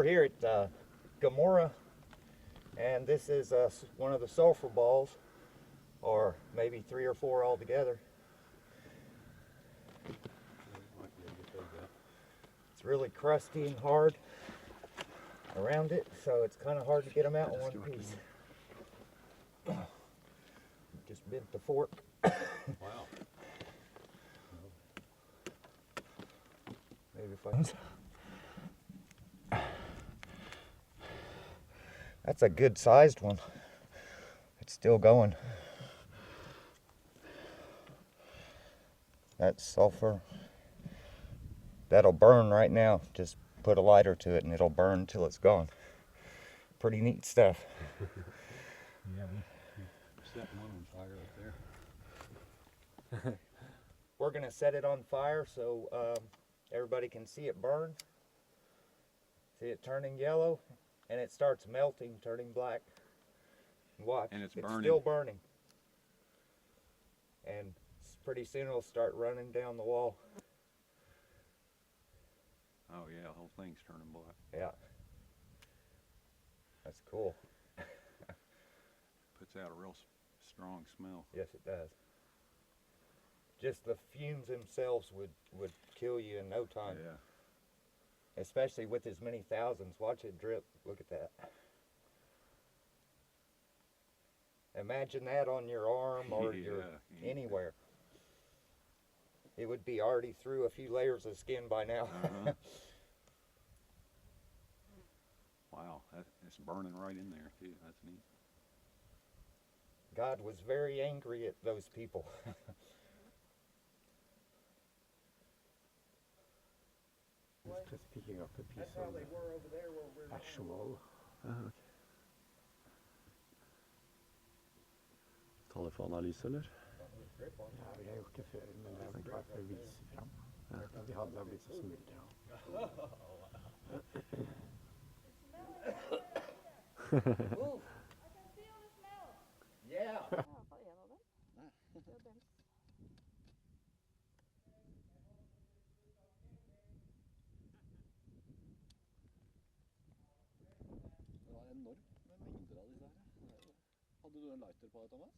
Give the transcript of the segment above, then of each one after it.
We're here at Gomorrah, and this is one of the sulfur balls, or maybe 3 or 4 altogether. It's really crusty and hard around it, so it's kind of hard to get them out in one piece. Just bent the fork. Wow. Maybe if I... That's a good sized one. It's still going. That's sulfur. That'll burn right now. Just put a lighter to it and it'll burn until it's gone. Pretty neat stuff. Yeah, we set one on fire up there. We're gonna set it on fire so everybody can see it burn. See it turning yellow, and it starts melting, turning black. Watch, and it's still burning. And pretty soon it'll start running down the wall. Oh yeah, the whole thing's turning black. Yeah. That's cool. Puts out a real strong smell. Yes, it does. Just the fumes themselves would kill you in no time. Yeah. Especially with as many thousands. Watch it drip. Look at that. Imagine that on your arm or your anywhere. It would be already through a few layers of skin by now. Wow, it's burning right in there too. That's neat. God was very angry at those people. Just picking up a piece of actual. Okay. Taleanalyse, eller? Ja, vi har gjort det før, men det er bare for å vise frem. Ja. De hadde blitt så smurt, ja. Yeah. Hadde du en lighter på deg, Thomas?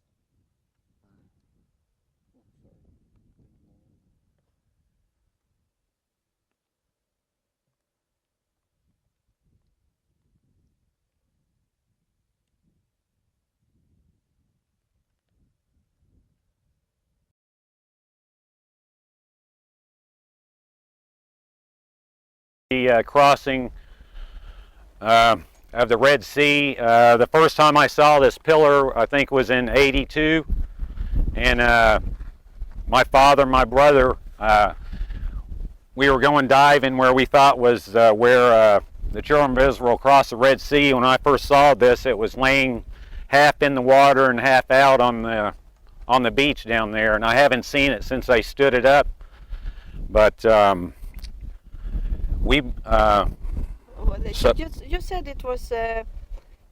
The crossing of the Red Sea. The first time I saw this pillar, I think, was in '82, and my father, my brother, we were going diving where we thought was where the children of Israel crossed the Red Sea. When I first saw this, it was laying half in the water and half out on the beach down there, and I haven't seen it since they stood it up. But you said it was,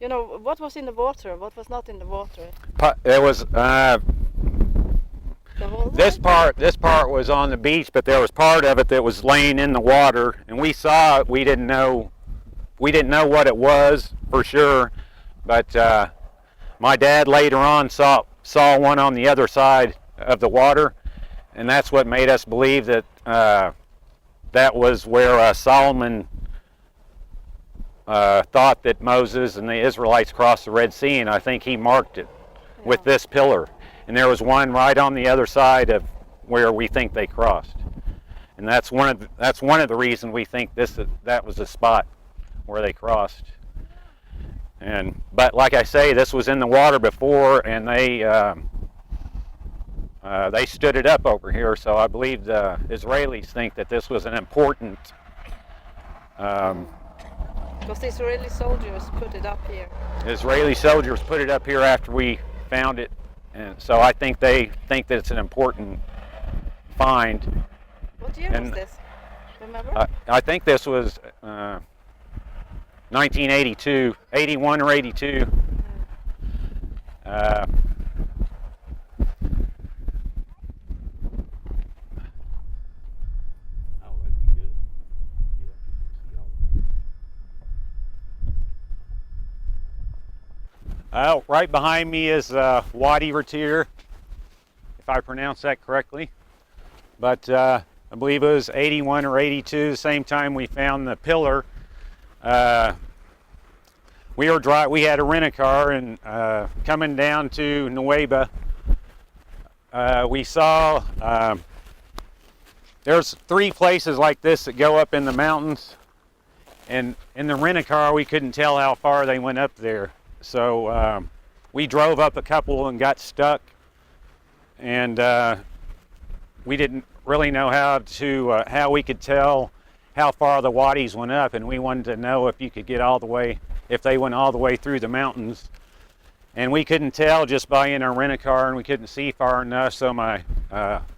you know, what was in the water, what was not in the water? It was this part was on the beach, but there was part of it that was laying in the water, and we saw it. We didn't know what it was for sure, but my dad later on saw one on the other side of the water, and that's what made us believe that that was where Solomon thought that Moses and the Israelites crossed the Red Sea, and I think he marked it with this pillar. And there was one right on the other side of where we think they crossed, and that's one of the reasons we think that was the spot where they crossed. But like I say, this was in the water before, and they stood it up over here. So I believe the Israelis think that this was an important. Because the Israeli soldiers put it up here. Israeli soldiers put it up here after we found it, and so I think they think that it's an important find. What year was this? Remember? I think this was 1982, 81 or 82. Right behind me is Wadi Retir, if I pronounce that correctly. But I believe it was 81 or 82, the same time we found the pillar. We had a rent-a-car, and coming down to Nueva, we saw there's 3 places like this that go up in the mountains, and in the rent-a-car we couldn't tell how far they went up there. So we drove up a couple and got stuck, and we didn't really know how we could tell how far the wadis went up, and we wanted to know if they went all the way through the mountains. And we couldn't tell just by in our rent-a-car, and we couldn't see far enough, so my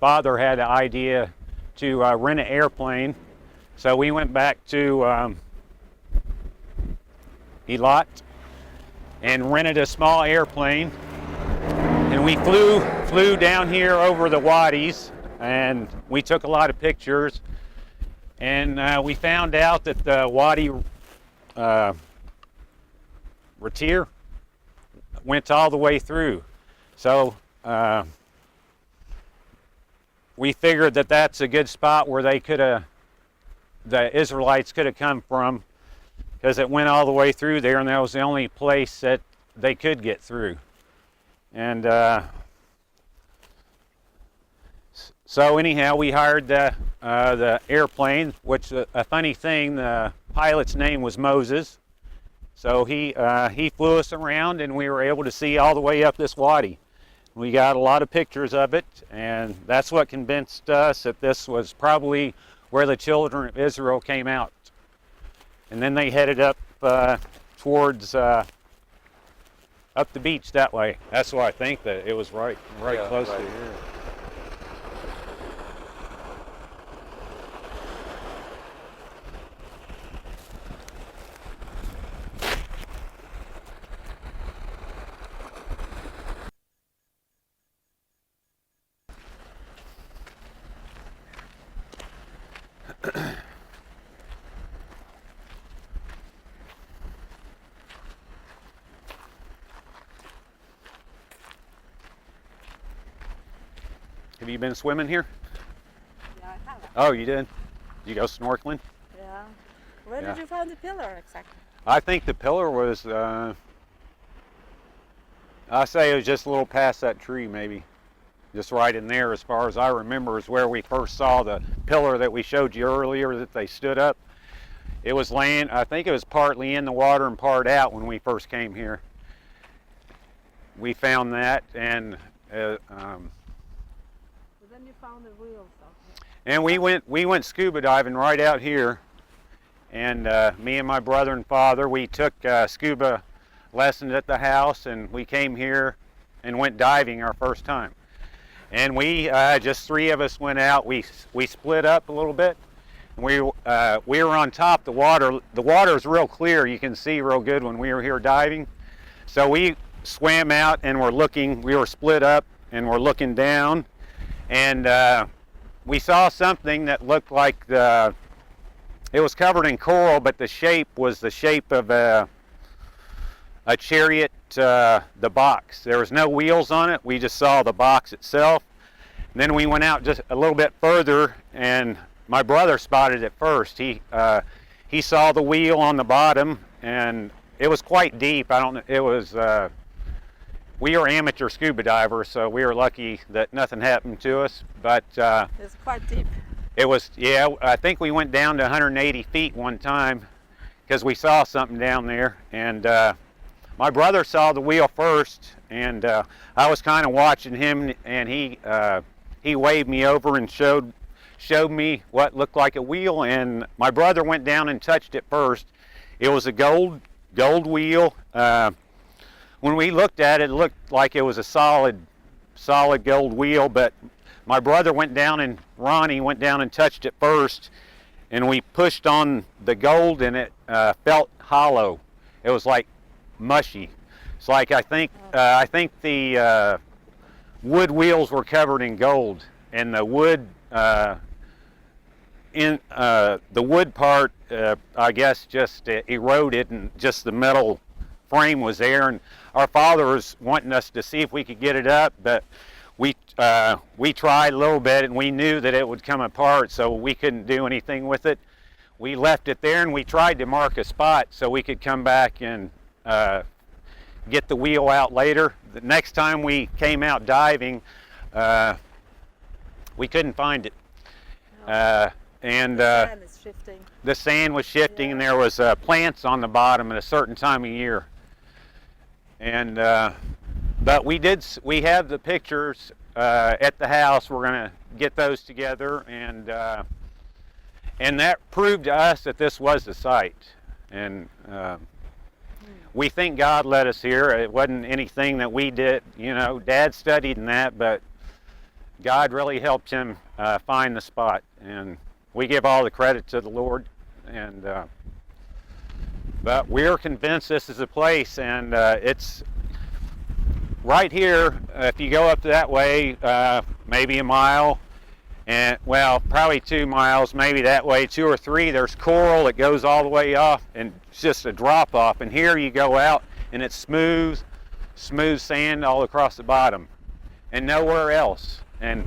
father had the idea to rent an airplane. So we went back to Eilat and rented a small airplane, and we flew down here over the wadis, and we took a lot of pictures, and we found out that the Wadi Retir went all the way through. So we figured that that's a good spot where the Israelites could have come from, because it went all the way through there, and that was the only place that they could get through. And so anyhow, we hired the airplane, which a funny thing, the pilot's name was Moses. So he flew us around, and we were able to see all the way up this wadi. We got a lot of pictures of it, and that's what convinced us that this was probably where the children of Israel came out. And then they headed up towards up the beach that way. That's why I think that it was right close to here. Have you been swimming here? Yeah, I have. Oh, you did? Did you go snorkeling? Yeah. Where Yeah. did you find the pillar exactly? I think the pillar was, I say it was just a little past that tree maybe. Just right in there, as far as I remember, is where we first saw the pillar that we showed you earlier that they stood up. It was laying, I think it was partly in the water and part out when we first came here. We found that, and But then you found the wheels out here. and we went scuba diving right out here, and me and my brother and father, we took scuba lessons at the house, and we came here and went diving our first time. And we just 3 of us went out. We split up a little bit. And we were on top of the water. The water is real clear. You can see real good when we were here diving. So we swam out and we were split up and we're looking down, and we saw something that looked like it was covered in coral, but the shape was the shape of a chariot, the box. There was no wheels on it. We just saw the box itself. And then we went out just a little bit further, and my brother spotted it first. He saw the wheel on the bottom, and it was quite deep. We were amateur scuba divers, so we were lucky that nothing happened to us. But It's quite deep. it was, yeah, I think we went down to 180 feet one time because we saw something down there. And my brother saw the wheel first, and I was kind of watching him, and he waved me over and showed me what looked like a wheel, and my brother went down and touched it first. It was a gold wheel. When we looked at it, it looked like it was a solid gold wheel, but my brother went down, and Ronnie went down and touched it first, and we pushed on the gold, and it felt hollow. It was like mushy. It's like I think the wood wheels were covered in gold, and the wood the wood part I guess just eroded, and just the metal frame was there. And our father was wanting us to see if we could get it up, but we tried a little bit and we knew that it would come apart, so we couldn't do anything with it. We left it there and we tried to mark a spot so we could come back and get the wheel out later. The next time we came out diving, we couldn't find it. And the sand is shifting. the sand was shifting, Yeah. and there was plants on the bottom at a certain time of year. And but we have the pictures at the house. We're going to get those together, and that proved to us that this was the site. And we think God led us here. It wasn't anything that we did. You know, Dad studied in that, but God really helped him find the spot. And we give all the credit to the Lord. And but we're convinced this is a place, and it's right here. If you go up that way, maybe a mile, and well, probably 2 miles, maybe that way 2 or 3. There's coral that goes all the way off, and it's just a drop off. And here you go out, and it's smooth sand all across the bottom, and nowhere else. And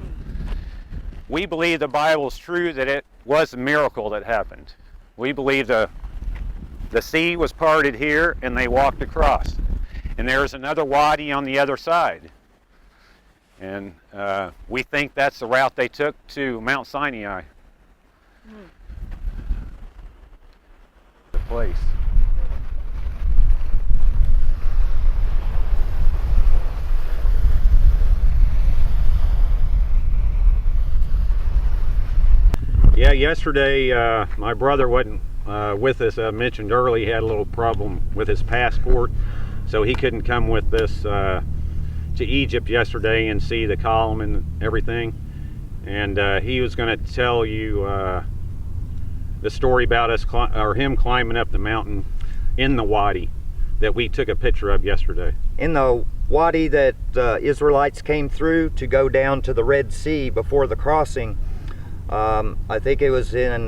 we believe the Bible's true, that it was a miracle that happened. We believe the sea was parted here, and they walked across. And there's another wadi on the other side. And we think that's the route they took to Mount Sinai. The place. Yeah, yesterday my brother wasn't with us. I mentioned earlier he had a little problem with his passport, so he couldn't come with us to Egypt yesterday and see the column and everything. And he was going to tell you the story about us him climbing up the mountain in the wadi that we took a picture of yesterday. In the wadi that Israelites came through to go down to the Red Sea before the crossing, I think it was in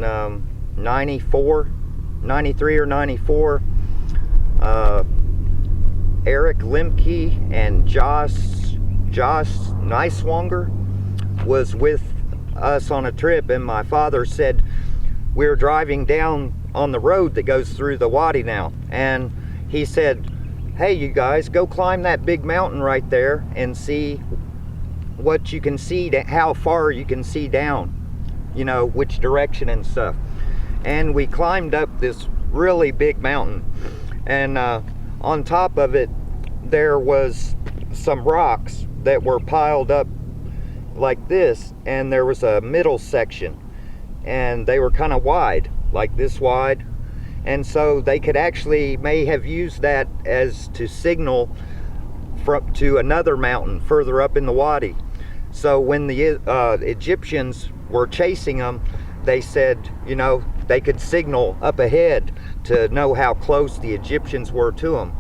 93 or 94, Eric Limke and Josh Neiswanger was with us on a trip, and my father said we were driving down on the road that goes through the wadi now, and he said, hey, you guys, go climb that big mountain right there and see what you can see, how far you can see down, you know, which direction and stuff. And we climbed up this really big mountain, and on top of it there was some rocks that were piled up like this, and there was a middle section, and they were kind of wide, like this wide, and so they could actually may have used that as to signal to another mountain further up in the wadi. So when the Egyptians were chasing them, they said, you know, they could signal up ahead to know how close the Egyptians were to them.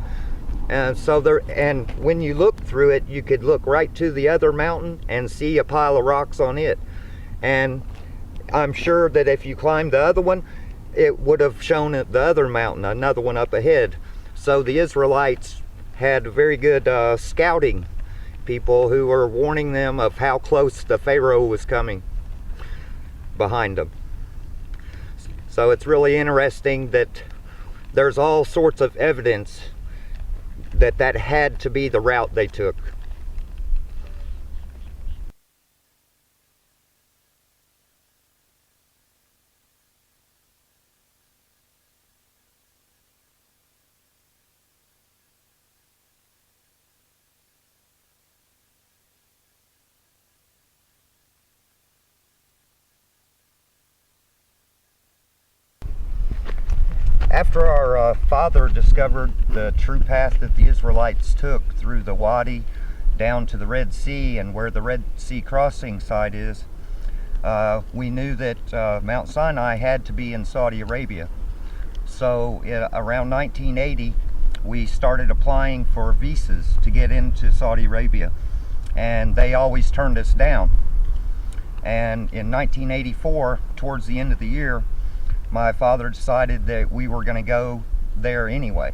And so and when you look through it, you could look right to the other mountain and see a pile of rocks on it. And I'm sure that if you climbed the other one, it would have shown the other mountain, another one up ahead. So the Israelites had very good scouting people who were warning them of how close the Pharaoh was coming behind them. So it's really interesting that there's all sorts of evidence that had to be the route they took. After our father discovered the true path that the Israelites took through the wadi down to the Red Sea and where the Red Sea crossing site is, we knew that Mount Sinai had to be in Saudi Arabia. So around 1980, we started applying for visas to get into Saudi Arabia, and they always turned us down. And in 1984, towards the end of the year, my father decided that we were going to go there anyway.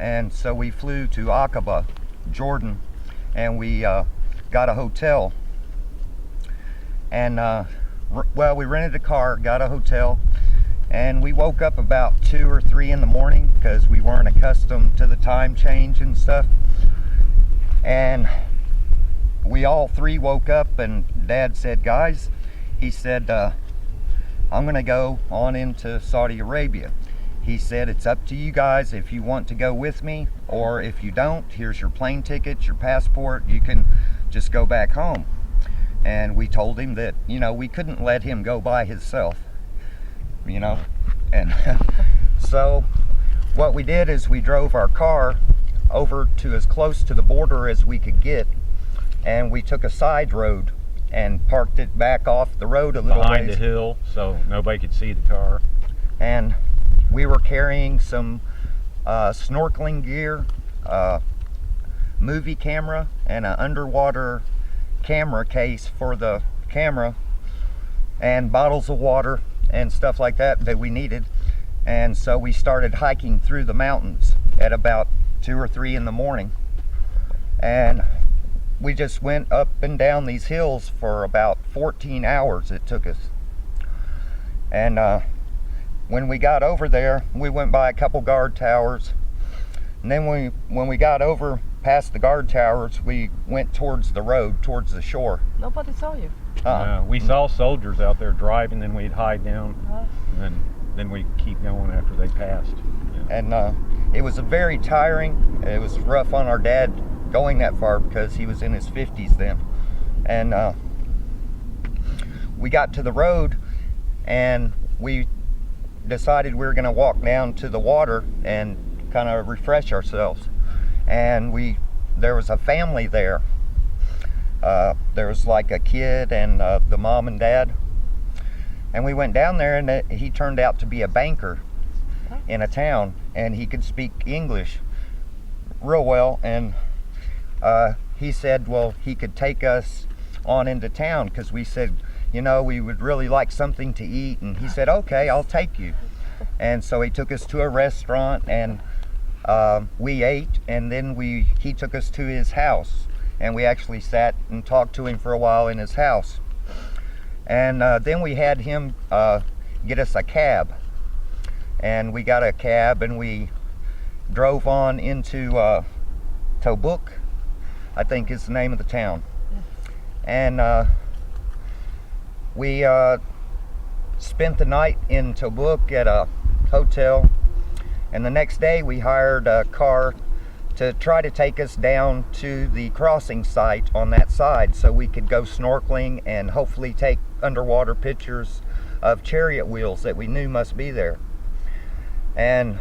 And so we flew to Aqaba, Jordan, and we got a hotel. And well, we rented a car, got a hotel, and we woke up about 2 or 3 in the morning because we weren't accustomed to the time change and stuff. And we all 3 woke up, and Dad said, guys, he said, I'm gonna go on into Saudi Arabia. He said, it's up to you guys if you want to go with me, or if you don't, here's your plane ticket, your passport, you can just go back home. And we told him that, you know, we couldn't let him go by himself, you know. And so what we did is we drove our car over to as close to the border as we could get, and we took a side road and parked it back off the road a little Behind ways. the hill, so nobody could see the car. And we were carrying some snorkeling gear, movie camera, and an underwater camera case for the camera, and bottles of water and stuff like that that we needed. And so we started hiking through the mountains at about 2 or 3 in the morning, and we just went up and down these hills for about 14 hours it took us. And when we got over there, we went by a couple guard towers, and then when we got over past the guard towers, we went towards the road, towards the shore. Nobody saw you. We saw soldiers out there driving, then we'd hide down, Uh, and then we'd keep going after they passed. Yeah. And it was a very tiring, it was rough on our dad going that far because he was in his 50s then. And we got to the road, and we decided we were going to walk down to the water and kind of refresh ourselves. And there was a family there. There was like a kid and the mom and dad. And we went down there, and he turned out to be a banker in a town, and he could speak English real well. And he said, well, he could take us on into town, because we said, you know, we would really like something to eat. And he said, okay, I'll take you. And so he took us to a restaurant, and we ate, and then he took us to his house, and we actually sat and talked to him for a while in his house. And then we had him get us a cab, and we got a cab, and we drove on into Tobuk, I think is the name of the town. And we spent the night in Tobuk at a hotel, and the next day we hired a car to try to take us down to the crossing site on that side so we could go snorkeling and hopefully take underwater pictures of chariot wheels that we knew must be there. And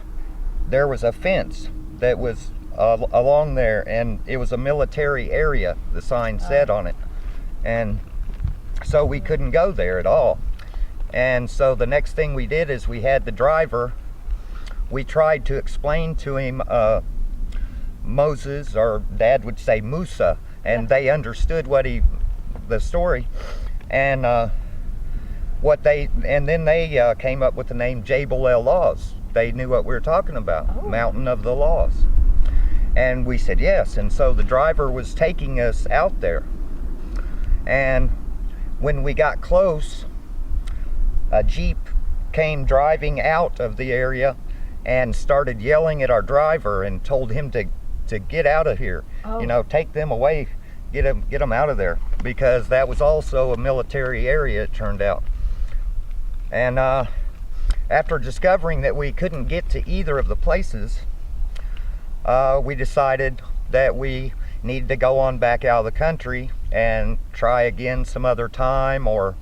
there was a fence that was along there, and it was a military area, the sign said on it, and so we couldn't go there at all. And so the next thing we did is we had the driver, we tried to explain to him Moses, or Dad would say Musa, and they understood the story, and then they came up with the name Jabal El Laws. They knew what we were talking about, Mountain of the Laws. And we said yes, and so the driver was taking us out there. And when we got close, a Jeep came driving out of the area and started yelling at our driver and told him to get out of here. You know, take them away, get them out of there, because that was also a military area, it turned out. And after discovering that we couldn't get to either of the places, we decided that we needed to go on back out of the country and try again some other time, or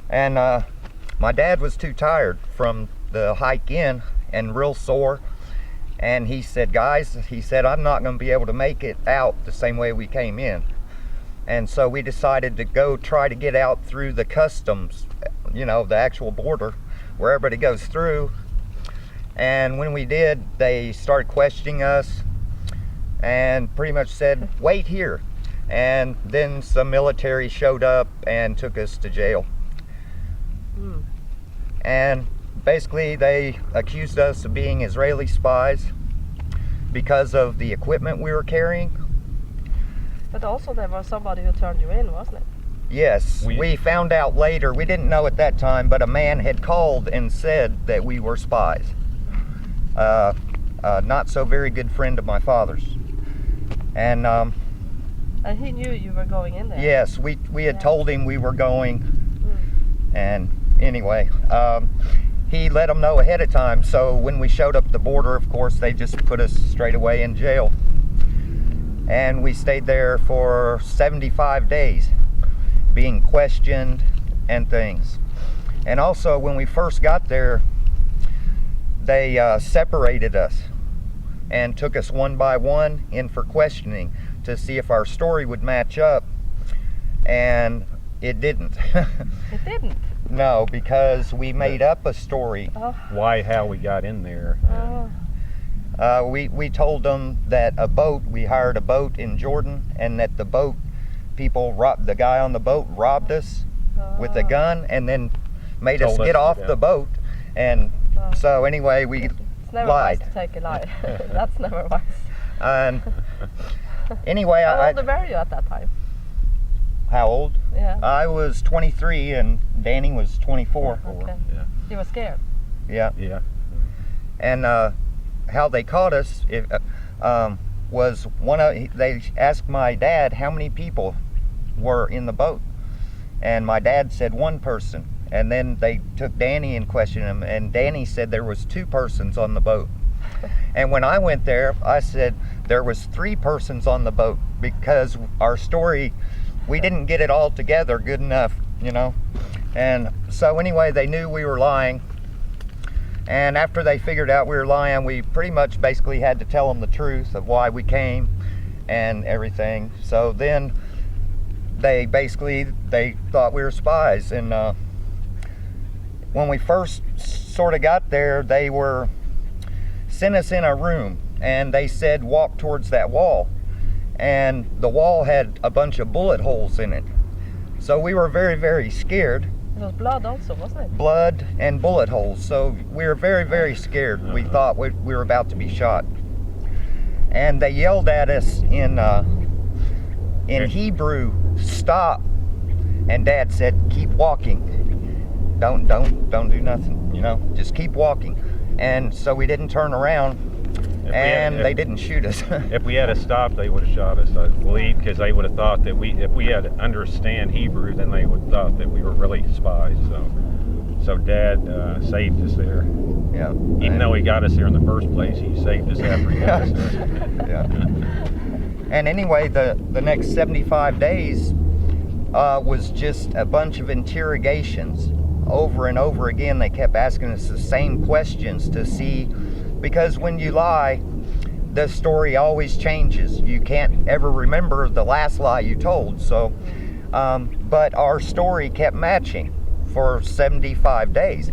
and my dad was too tired from the hike in and real sore, and he said, guys, he said, I'm not going to be able to make it out the same way we came in. And so we decided to go try to get out through the customs, you know, the actual border where everybody goes through. And when we did, they started questioning us and pretty much said, wait here. And then some military showed up and took us to jail. And basically they accused us of being Israeli spies, because of the equipment we were carrying. But also there was somebody who turned you in, wasn't it? Yes, we found out later, we didn't know at that time, but a man had called and said that we were spies. Not so very good friend of my father's. And he knew you were going in there. yes, we had told him we were going, and anyway, he let them know ahead of time, so when we showed up at the border, of course, they just put us straight away in jail. And we stayed there for 75 days, being questioned and things. And also, when we first got there, they separated us and took us one by one in for questioning to see if our story would match up, and it didn't. It didn't? No, because we made up a story. Why, how we got in there. We told them that we hired a boat in Jordan, and that the boat people, the guy on the boat robbed us with a gun and then made us get off the boat. And so anyway, we It's never lied. wise to take a lie. That's never wise. And anyway, How old were you at that time? how old? Yeah. I was 23 and Danny was 24. Okay. Yeah. You were scared? Yeah. Yeah. And how they caught us was they asked my dad how many people were in the boat, and my dad said one person, and then they took Danny and questioned him, and Danny said there was 2 persons on the boat. And when I went there, I said there was 3 persons on the boat, because our story, we didn't get it all together good enough, you know. And so anyway, they knew we were lying. And after they figured out we were lying, we pretty much basically had to tell them the truth of why we came and everything. So then they thought we were spies. And when we first sort of got there, they sent us in a room, and they said walk towards that wall. And the wall had a bunch of bullet holes in it. So we were very, very scared. It was blood also, wasn't it? Blood and bullet holes. So we were very, very scared. We thought we were about to be shot. And they yelled at us in Hebrew, stop. And Dad said, keep walking. Don't do nothing, you know, just keep walking. And so we didn't turn around, and they didn't shoot us. If we had stopped, they would have shot us, I believe, because they would have thought that if we had to understand Hebrew, then they would have thought that we were really spies. So Dad saved us there. Yeah. Even though he got us there in the first place, he saved us after he got us there. Yeah. And anyway, the next 75 days was just a bunch of interrogations. Over and over again, they kept asking us the same questions to see, because when you lie, the story always changes. You can't ever remember the last lie you told. So, but our story kept matching for 75 days.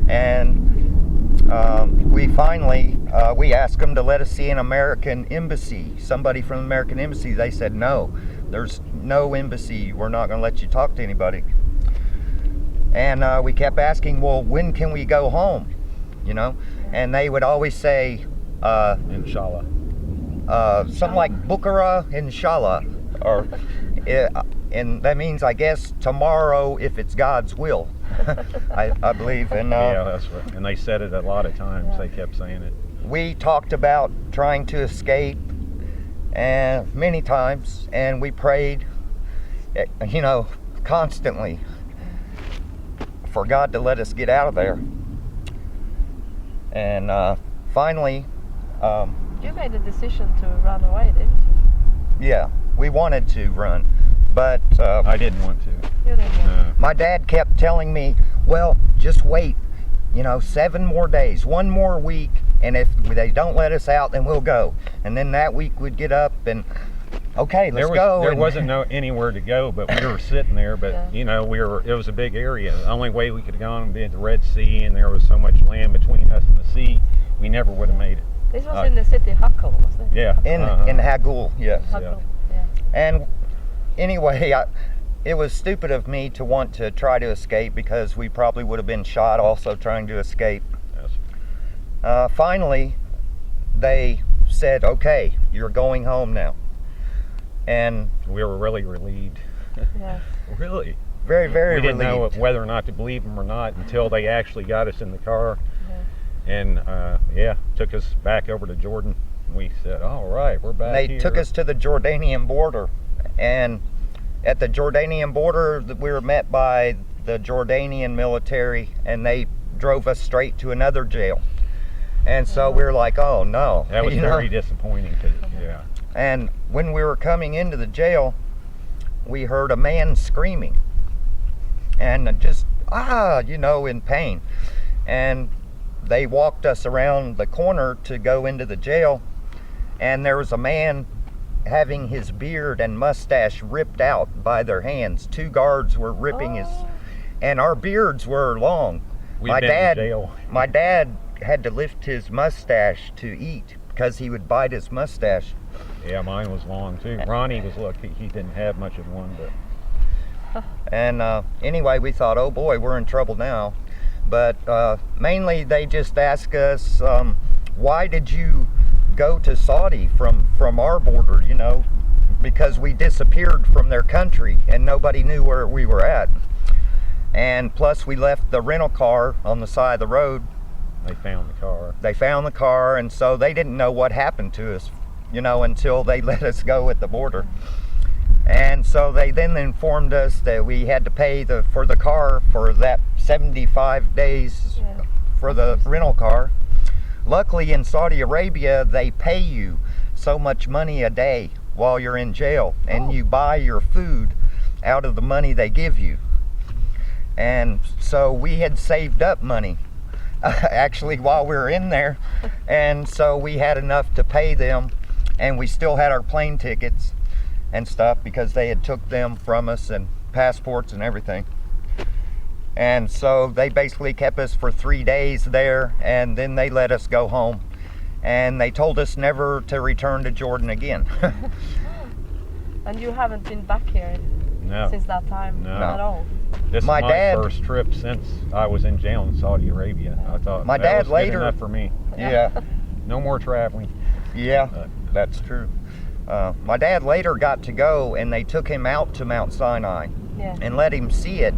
And we finally, we asked them to let us see an American embassy, somebody from the American embassy. They said, no, there's no embassy. We're not going to let you talk to anybody. And we kept asking, well, when can we go home? You know? And they would always say, Inshallah. something like Bukhara, Inshallah. Or, and that means, I guess, tomorrow if it's God's will. I believe. And Yeah, that's right. And they said it a lot of times. They kept saying it. we talked about trying to escape, and many times, and we prayed, you know, constantly for God to let us get out of there. And finally, You made a decision to run away, didn't you? yeah, we wanted to run, but I didn't want to. You didn't want my dad kept telling me, well, just wait, you know, 7 more days, 1 more week, and if they don't let us out, then we'll go. And then that week we'd get up and, okay, let's go. There and, wasn't anywhere to go, but we were sitting there. But Yeah. you know, it was a big area. The only way we could have gone would be at the Red Sea, and there was so much land between us and the sea, we never would have made it. This was in the city Hackle, wasn't it? Yeah. in Hagul, yes. Hackle, yeah. And anyway, it was stupid of me to want to try to escape, because we probably would have been shot also trying to escape. Yes. Finally, they said, okay, you're going home now. And We were really relieved. Yes. Really? very, very We didn't know relieved. whether or not to believe them or not until they actually got us in the car Yeah. and took us back over to Jordan. We said, all right, we're back They here. took us to the Jordanian border, and at the Jordanian border we were met by the Jordanian military, and they drove us straight to another jail. And so we were like, oh no. That was you know? very disappointing. Yeah. And when we were coming into the jail, we heard a man screaming and just in pain. And they walked us around the corner to go into the jail, and there was a man having his beard and mustache ripped out by their hands. 2 guards were ripping his, and our beards were long. We've been in jail. My dad had to lift his mustache to eat because he would bite his mustache. Yeah, mine was long too. Ronnie was lucky he didn't have much of one, but And anyway, we thought, oh boy, we're in trouble now. But mainly they just asked us, why did you go to Saudi from our border, because we disappeared from their country and nobody knew where we were at. And plus we left the rental car on the side of the road. they found the car. They found the car, and so they didn't know what happened to us, until they let us go at the border. And so they then informed us that we had to pay for the car for that 75 days Yeah. for the rental car. Luckily in Saudi Arabia, they pay you so much money a day while you're in jail, and you buy your food out of the money they give you. And so we had saved up money actually while we were in there, and so we had enough to pay them, and we still had our plane tickets and stuff because they had took them from us, and passports and everything. And so they basically kept us for 3 days there, and then they let us go home, and they told us never to return to Jordan again. And you haven't been back here No. since that time No. at all? This My is my dad- first trip since I was in jail in Saudi Arabia. I thought My that dad was good later- enough for me. Yeah, No more traveling. yeah, that's true. My dad later got to go, and they took him out to Mount Sinai Yeah. and let him see it,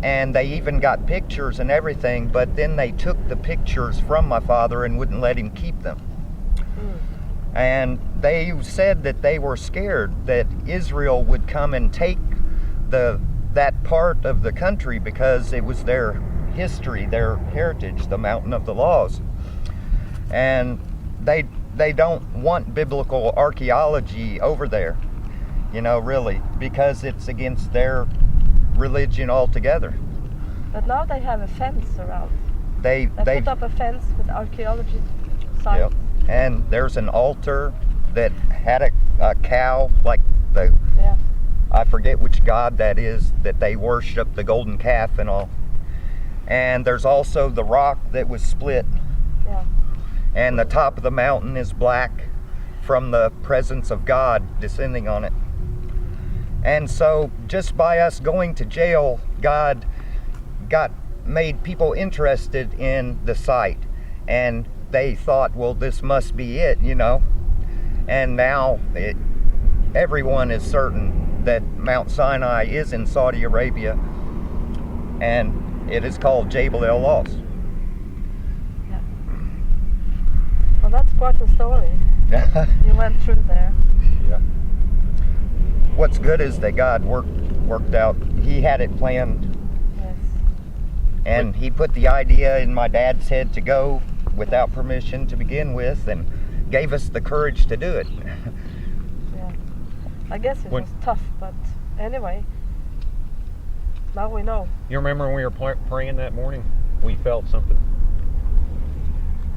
and they even got pictures and everything, but then they took the pictures from my father and wouldn't let him keep them. And they said that they were scared that Israel would come and take that part of the country because it was their history, their heritage, the mountain of the laws. And they don't want biblical archaeology over there, really, because it's against their religion altogether. But now they have a fence around. They They put up a fence with archaeology sites. Yep. And there's an altar that had a cow, like Yeah. I forget which god that is, that they worship, the golden calf and all. And there's also the rock that was split, Yeah. and the top of the mountain is black from the presence of God descending on it. And so just by us going to jail, God made people interested in the site, and they thought, well, this must be it, and now everyone is certain that Mount Sinai is in Saudi Arabia, and it is called Jabal El Laws. Yeah. Well, that's quite a story. You went through there. Yeah. What's good is that God worked out. He had it planned, Yes. and he put the idea in my dad's head to go without permission to begin with, and gave us the courage to do it. Yeah. I guess it When- was tough, but anyway, now we know. You remember when we were praying that morning? We felt something.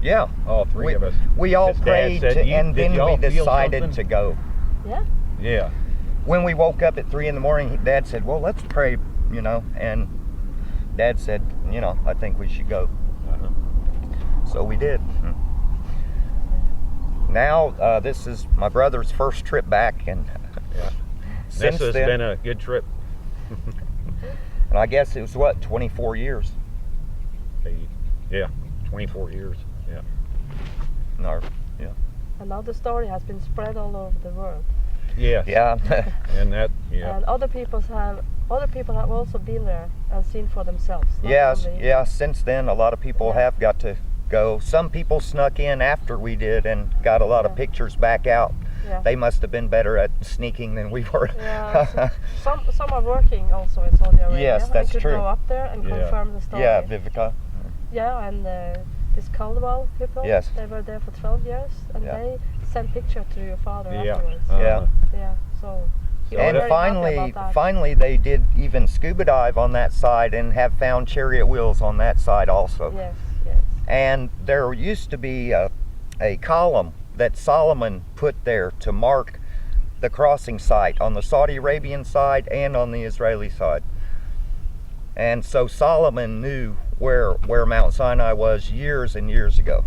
Yeah, All three of us. we all His dad prayed, said, and "Did then we y'all feel decided something?" to go. Yeah. Yeah. When we woke up at 3 in the morning, Dad said, well, let's pray, and Dad said, I think we should go. Uh-huh. So we did. Now, this is my brother's first trip back, and Yeah. since This has then, been a good trip. and I guess it was 24 years? Yeah, 24 years. Yeah. No, yeah. And now the story has been spread all over the world. Yes. Yeah. And that, yeah. And other people have also been there and seen for themselves. not Yes, only- yeah, since then a lot of people Yeah. have got to go. Some people snuck in after we did and got a lot of Yeah. pictures back out. Yeah. They must have been better at sneaking than we were. Yeah, some are working also in Saudi Arabia. Yes, that's and could true. go up there and Yeah. confirm the story. Yeah, Vivica. Yeah, and this Caldwell people, Yes. they were there for 12 years, and Yeah. they sent picture to your father Yeah. afterwards. Yeah. Yeah, so he was And very finally, happy about that. finally they did even scuba dive on that side and have found chariot wheels on that side also. Yes, yes. And there used to be a column that Solomon put there to mark the crossing site on the Saudi Arabian side and on the Israeli side. And so Solomon knew where Mount Sinai was years and years ago.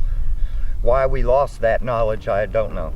Why we lost that knowledge, I don't know.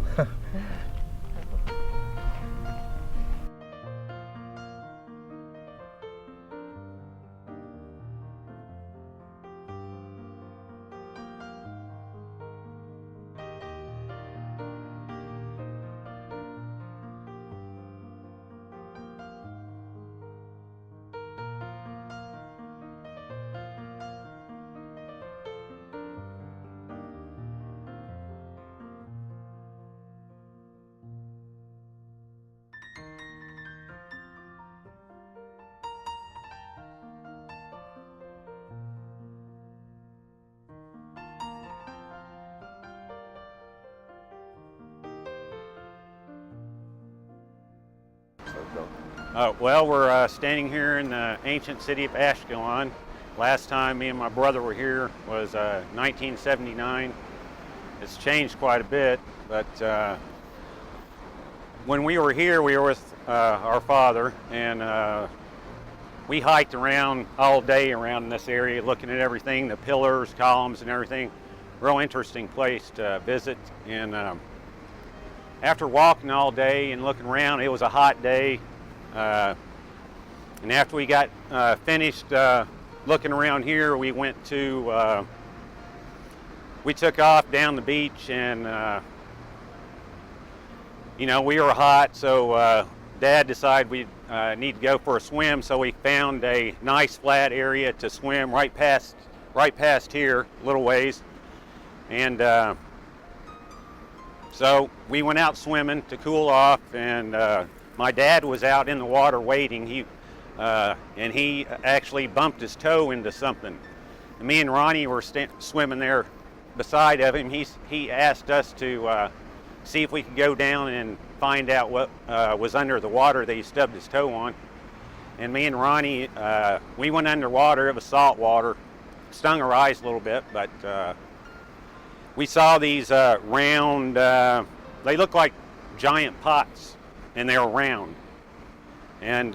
Well, we're standing here in the ancient city of Ashkelon. Last time me and my brother were here was 1979. It's changed quite a bit, but when we were here, we were with our father, and we hiked around all day around this area, looking at everything, the pillars, columns, and everything. Real interesting place to visit. And after walking all day and looking around, it was a hot day. And after we got finished looking around here, we went to, we took off down the beach, and you know, we were hot, so Dad decided we need to go for a swim, so we found a nice flat area to swim right past here, a little ways. And so we went out swimming to cool off, and my dad was out in the water waiting. And he actually bumped his toe into something. And me and Ronnie were swimming there beside of him. He asked us to see if we could go down and find out what was under the water that he stubbed his toe on. And me and Ronnie, we went underwater. It was salt water. Stung our eyes a little bit, but we saw these round, they look like giant pots, and they were round. And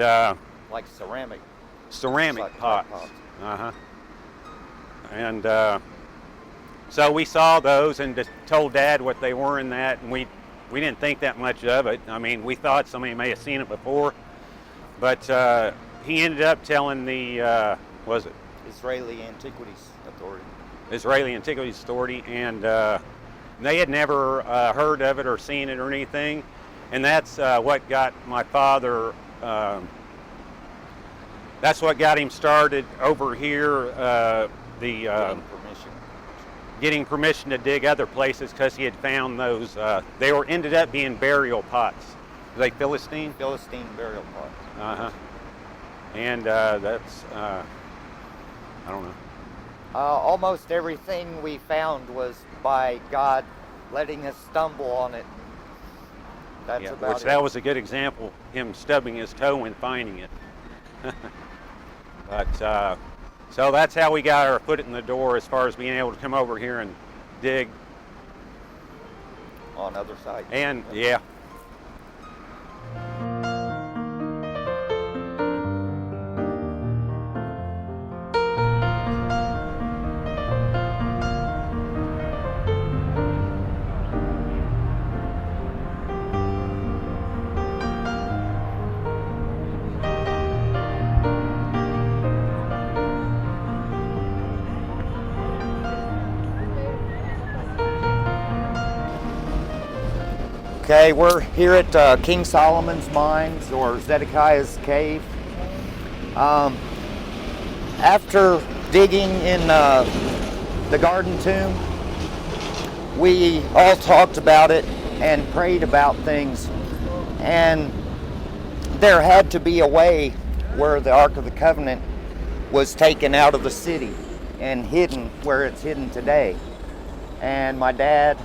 Like ceramic. ceramic Like pots. pots. Uh-huh. And so we saw those and just told Dad what they were in that, and we didn't think that much of it. I mean, we thought somebody may have seen it before, but he ended up telling the, was it Israeli Antiquities Authority. Israeli Antiquities Authority, and they had never heard of it or seen it or anything, and that's what got my father, that's what got him started over here, getting permission to dig other places, because he had found those, they ended up being burial pots. Are they Philistine? Philistine burial pots. Uh-huh. And that's, I don't know. Almost everything we found was by God letting us stumble on it. That's Yeah, about which it. that was a good example, him stubbing his toe and finding it. But so that's how we got our foot in the door as far as being able to come over here and dig. On other side. And yeah. Okay, we're here at King Solomon's Mines, or Zedekiah's Cave. After digging in the Garden Tomb, we all talked about it and prayed about things, and there had to be a way where the Ark of the Covenant was taken out of the city and hidden where it's hidden today. And my dad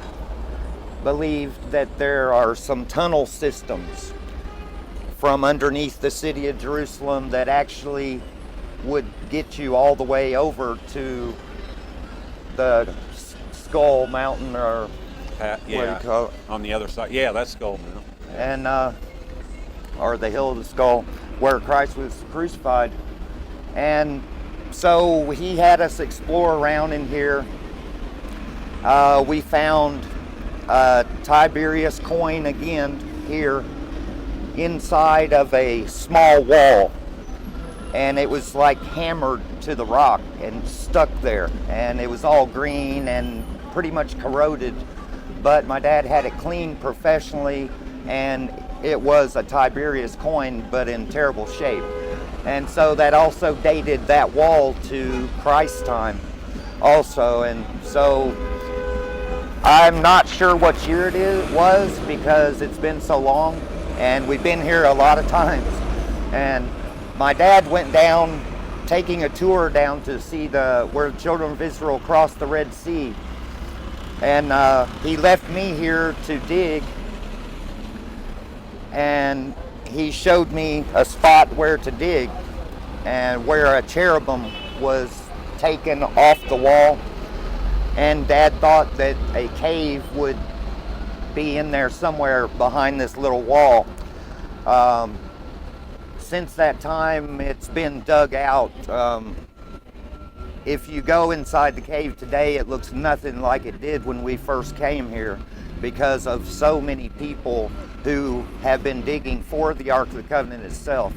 believed that there are some tunnel systems from underneath the city of Jerusalem that actually would get you all the way over to the Skull Mountain, or what do you call it? On the other side. Yeah, that's Skull Mountain. And or the Hill of the Skull, where Christ was crucified. And so he had us explore around in here. We found a Tiberius coin again here inside of a small wall, and it was like hammered to the rock and stuck there, and it was all green and pretty much corroded, but my dad had it cleaned professionally, and it was a Tiberius coin but in terrible shape. And so that also dated that wall to Christ's time also. And so I'm not sure what year it was, because it's been so long and we've been here a lot of times. And my dad went down, taking a tour down to see where the children of Israel crossed the Red Sea. And he left me here to dig, and he showed me a spot where to dig and where a cherubim was taken off the wall. And Dad thought that a cave would be in there somewhere behind this little wall. Since that time, it's been dug out. If you go inside the cave today, it looks nothing like it did when we first came here, because of so many people who have been digging for the Ark of the Covenant itself,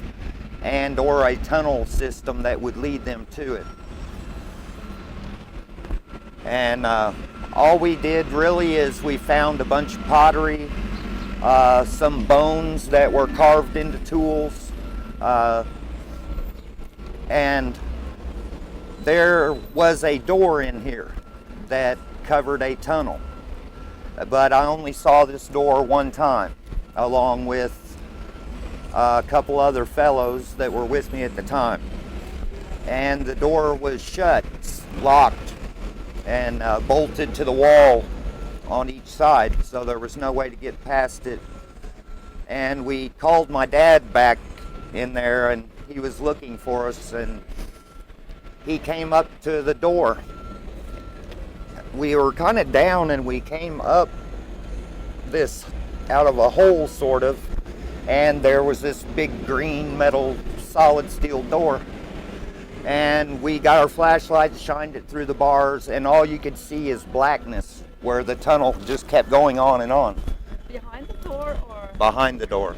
and or a tunnel system that would lead them to it. And all we did really is we found a bunch of pottery, some bones that were carved into tools, and there was a door in here that covered a tunnel. But I only saw this door one time, along with a couple other fellows that were with me at the time. And the door was shut, locked, and bolted to the wall on each side, so there was no way to get past it. And we called my dad back in there, and he was looking for us, and he came up to the door. We were kind of down, and we came up this out of a hole, sort of, and there was this big green metal solid steel door. And we got our flashlights, shined it through the bars, and all you could see is blackness where the tunnel just kept going on and on. Behind the door, or? Behind the door.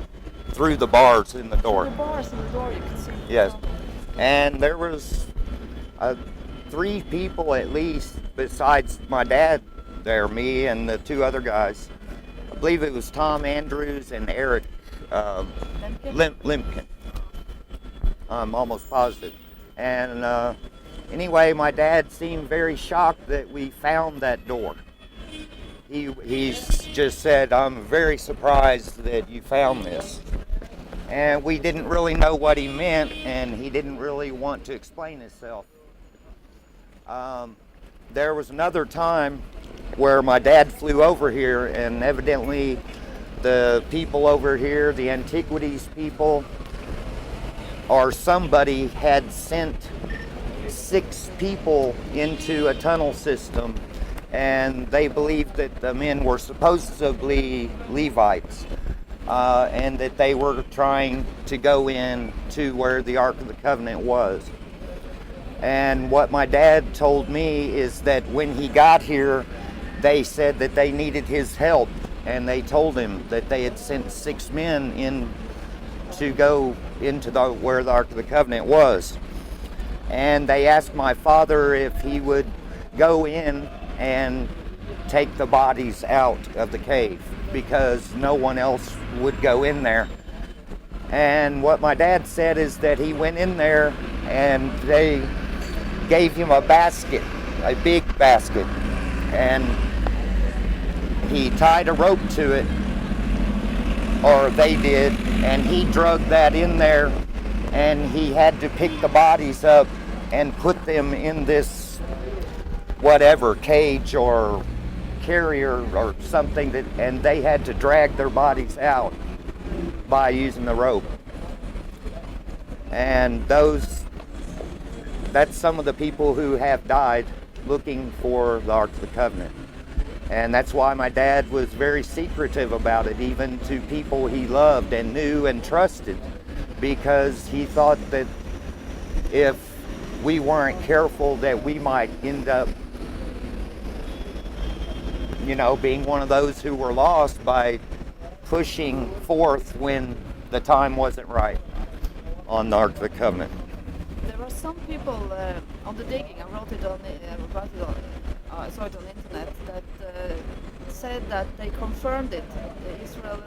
Through the bars in the door. The bars in the door, you can see. Yes. And there was 3 people at least, besides my dad there, me and the 2 other guys. I believe it was Tom Andrews and Eric Limpkin. I'm almost positive. And anyway, my dad seemed very shocked that we found that door. He just said, "I'm very surprised that you found this." And we didn't really know what he meant, and he didn't really want to explain himself. There was another time where my dad flew over here, and evidently the people over here, the antiquities people, or somebody had sent 6 people into a tunnel system, and they believed that the men were supposedly Levites, and that they were trying to go in to where the Ark of the Covenant was. And what my dad told me is that when he got here, they said that they needed his help, and they told him that they had sent 6 men in to go into where the Ark of the Covenant was. And they asked my father if he would go in and take the bodies out of the cave because no one else would go in there. And what my dad said is that he went in there and they gave him a basket, a big basket, and he tied a rope to it, or they did, and he drug that in there, and he had to pick the bodies up and put them in this whatever cage or carrier or something, that, and they had to drag their bodies out by using the rope. And that's some of the people who have died looking for the Ark of the Covenant. And that's why my dad was very secretive about it, even to people he loved and knew and trusted, because he thought that if we weren't careful that we might end up, being one of those who were lost by pushing forth when the time wasn't right on the Ark of the Covenant. There were some people on the digging, I wrote it on, I saw it on the internet, that said that they confirmed it. Israel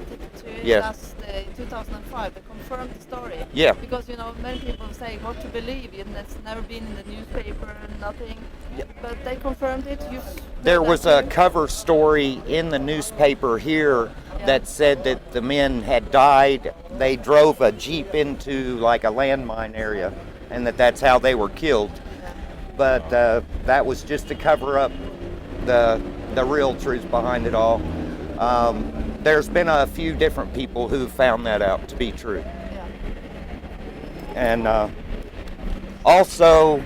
Yes. in 2005, they confirmed the story. Yeah. Because many people say what to believe, and it's never been in the newspaper, nothing. Yeah. But they confirmed it. There was a cover story in the newspaper here that said that the men had died. They drove a Jeep into like a landmine area, and that's how they were killed. But that was just to cover up the real truth behind it all. There's been a few different people who found that out to be true. Yeah. And also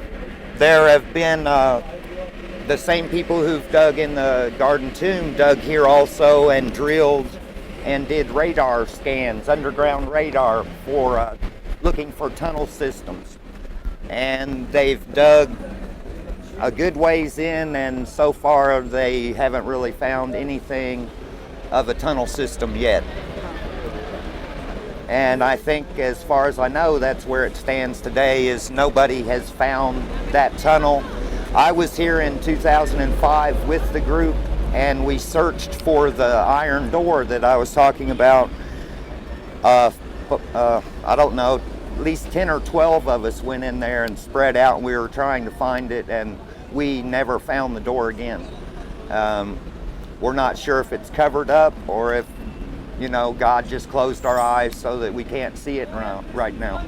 there have been the same people who've dug in the Garden Tomb dug here also and drilled and did radar scans, underground radar, for looking for tunnel systems. And they've dug a good ways in, and so far they haven't really found anything of a tunnel system yet. And I think, as far as I know, that's where it stands today, is nobody has found that tunnel. I was here in 2005 with the group, and we searched for the iron door that I was talking about. I don't know, at least 10 or 12 of us went in there and spread out, and we were trying to find it, and we never found the door again. We're not sure if it's covered up or if, God just closed our eyes so that we can't see it right now.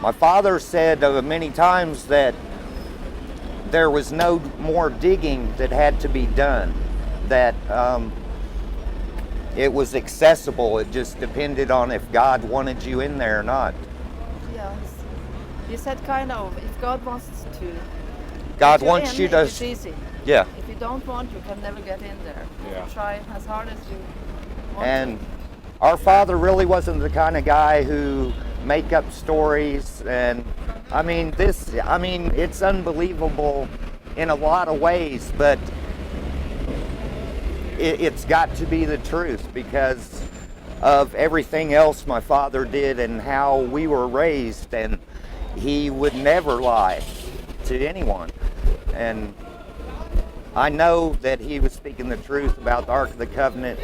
My father said many times that there was no more digging that had to be done, that it was accessible. It just depended on if God wanted you in there or not. Yeah. You said if God wants to. God wants you to. It's easy. Yeah. If you don't want, you can never get in there. Yeah. You try as hard as you want And to. our father really wasn't the kind of guy who make up stories. And it's unbelievable in a lot of ways, but it's got to be the truth because of everything else my father did and how we were raised, and he would never lie to anyone. And I know that he was speaking the truth about the Ark of the Covenant,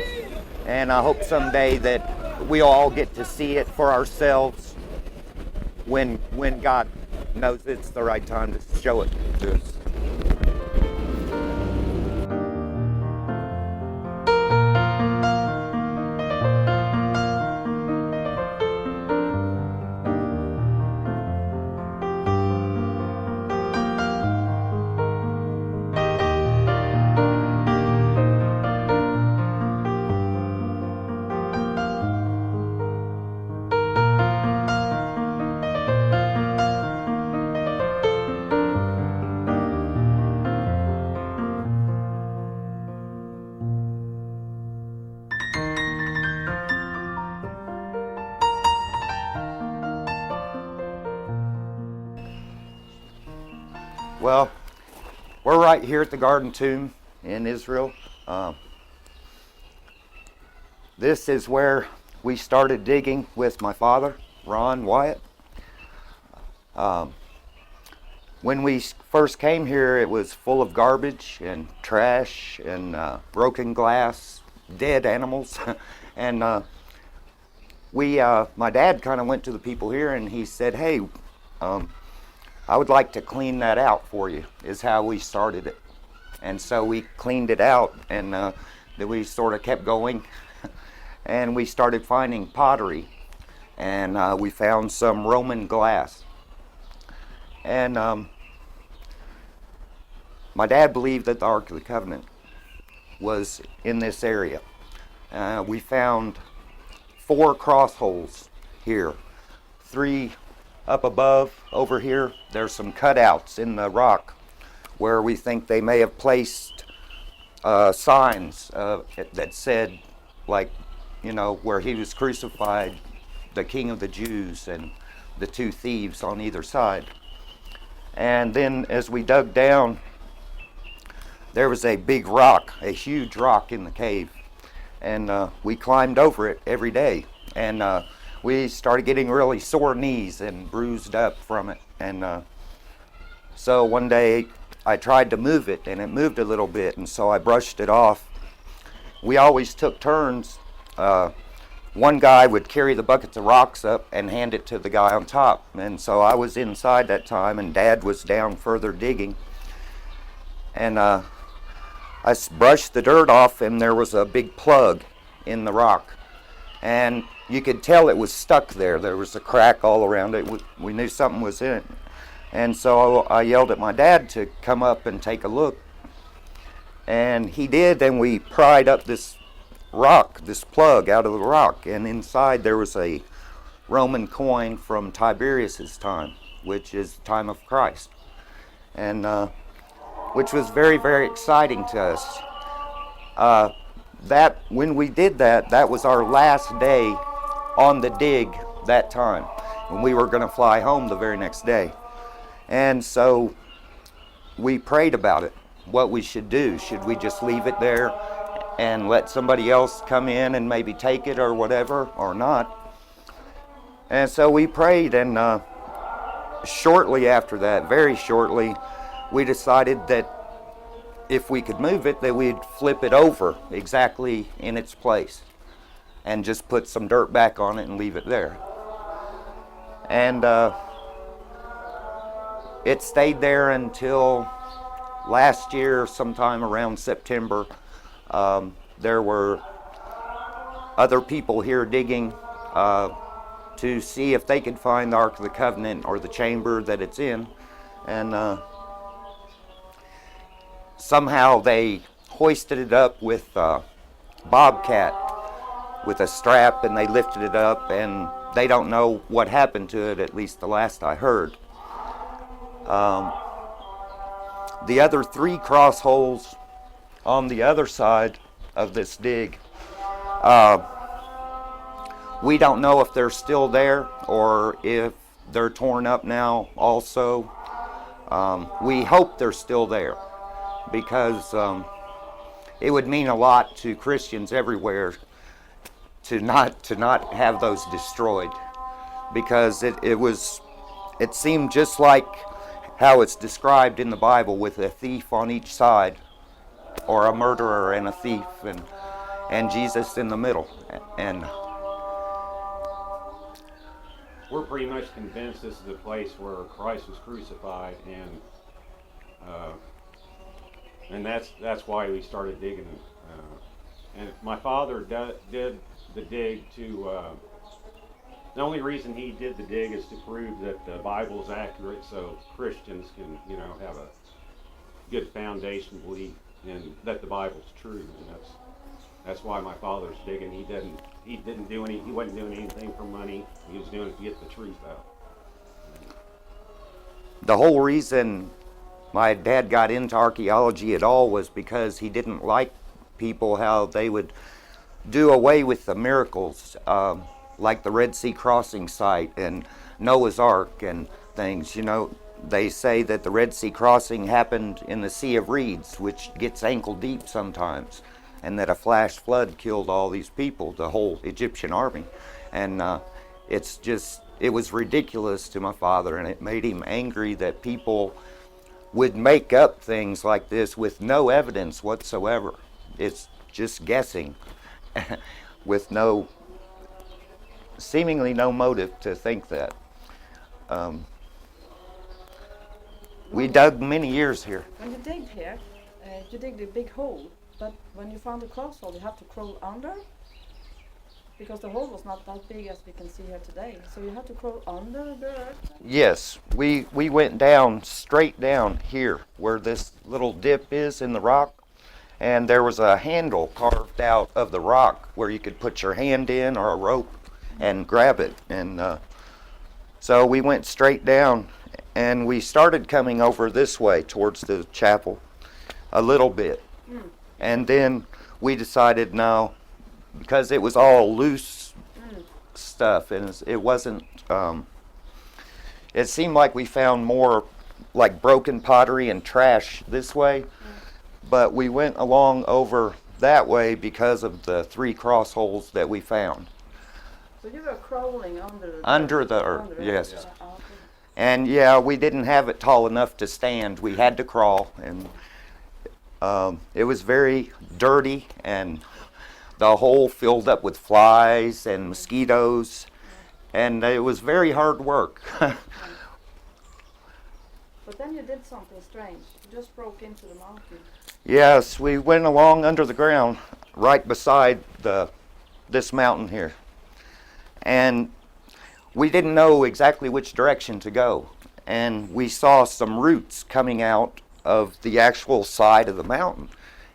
and I hope someday that we all get to see it for ourselves when God knows it's the right time to show it to us. Well, we're right here at the Garden Tomb in Israel. This is where we started digging with my father, Ron Wyatt. When when we first came here, it was full of garbage and trash and broken glass, dead animals. And my dad kind of went to the people here and he said, hey, I would like to clean that out for you, is how we started it. And so we cleaned it out, and then we sort of kept going. And we started finding pottery, and we found some Roman glass. And my dad believed that the Ark of the Covenant was in this area. We found 4 cross holes here, 3 up above. Over here, there's some cutouts in the rock where we think they may have placed signs that said, like, you know, where he was crucified, the King of the Jews, and the 2 thieves on either side. And then as we dug down, there was a big rock, a huge rock in the cave. And we climbed over it every day. And we started getting really sore knees and bruised up from it. And so one day I tried to move it, and it moved a little bit, and so I brushed it off. We always took turns. One guy would carry the buckets of rocks up and hand it to the guy on top. And so I was inside that time, and Dad was down further digging. And I brushed the dirt off, and there was a big plug in the rock. And you could tell it was stuck there. There was a crack all around it. We knew something was in it. And so I yelled at my dad to come up and take a look. And he did, and we pried up this rock, this plug out of the rock. And inside there was a Roman coin from Tiberius's time, which is the time of Christ. And which was very, very exciting to us. That when we did that, that was our last day on the dig that time, when we were going to fly home the very next day. And so we prayed about it, what we should do. Should we just leave it there and let somebody else come in and maybe take it or whatever, or not? And so we prayed, and shortly after that, very shortly, we decided that if we could move it, that we'd flip it over exactly in its place and just put some dirt back on it and leave it there. And it stayed there until last year, sometime around September. There were other people here digging to see if they could find the Ark of the Covenant or the chamber that it's in. And somehow they hoisted it up with a bobcat with a strap, and they lifted it up, and they don't know what happened to it, at least the last I heard. The other 3 cross holes on the other side of this dig, we don't know if they're still there or if they're torn up now also. We hope they're still there, because it would mean a lot to Christians everywhere to not have those destroyed, because it seemed just like how it's described in the Bible, with a thief on each side, or a murderer and a thief, and Jesus in the middle. And we're pretty much convinced this is the place where Christ was crucified, and that's why we started digging. And my father did the dig to. The only reason he did the dig is to prove that the Bible is accurate, so Christians can, have a good foundation belief in that the Bible's true, and that's why my father's digging. He wasn't doing anything for money. He was doing it to get the truth out. the whole reason my dad got into archaeology at all was because he didn't like people how they would do away with the miracles, like the Red Sea crossing site and Noah's Ark and things. You know, they say that the Red Sea crossing happened in the Sea of Reeds, which gets ankle deep sometimes, and that a flash flood killed all these people, the whole Egyptian army. And it was ridiculous to my father, and it made him angry that people would make up things like this with no evidence whatsoever. It's just guessing with seemingly no motive to think that. We dug many years here. When you dig here, you dig the big hole, but when you found the cross hole, you have to crawl under, because the hole was not that big as we can see here today. So you have to crawl under the earth. Yes, we went down, straight down here, where this little dip is in the rock, and there was a handle carved out of the rock where you could put your hand in or a rope and grab it. And so we went straight down, and we started coming over this way towards the chapel a little bit. And then we decided no, because it was all loose stuff, and it wasn't, it seemed like we found more like broken pottery and trash this way, but we went along over that way because of the 3 cross holes that we found. So you were crawling under the earth, yes. Yeah. Okay. And yeah, we didn't have it tall enough to stand. We had to crawl, and it was very dirty, and the hole filled up with flies and mosquitoes, and it was very hard work. But then you did something strange. You just broke into the mountain. Yes, we went along under the ground right beside this mountain here, and we didn't know exactly which direction to go, and we saw some roots coming out of the actual side of the mountain,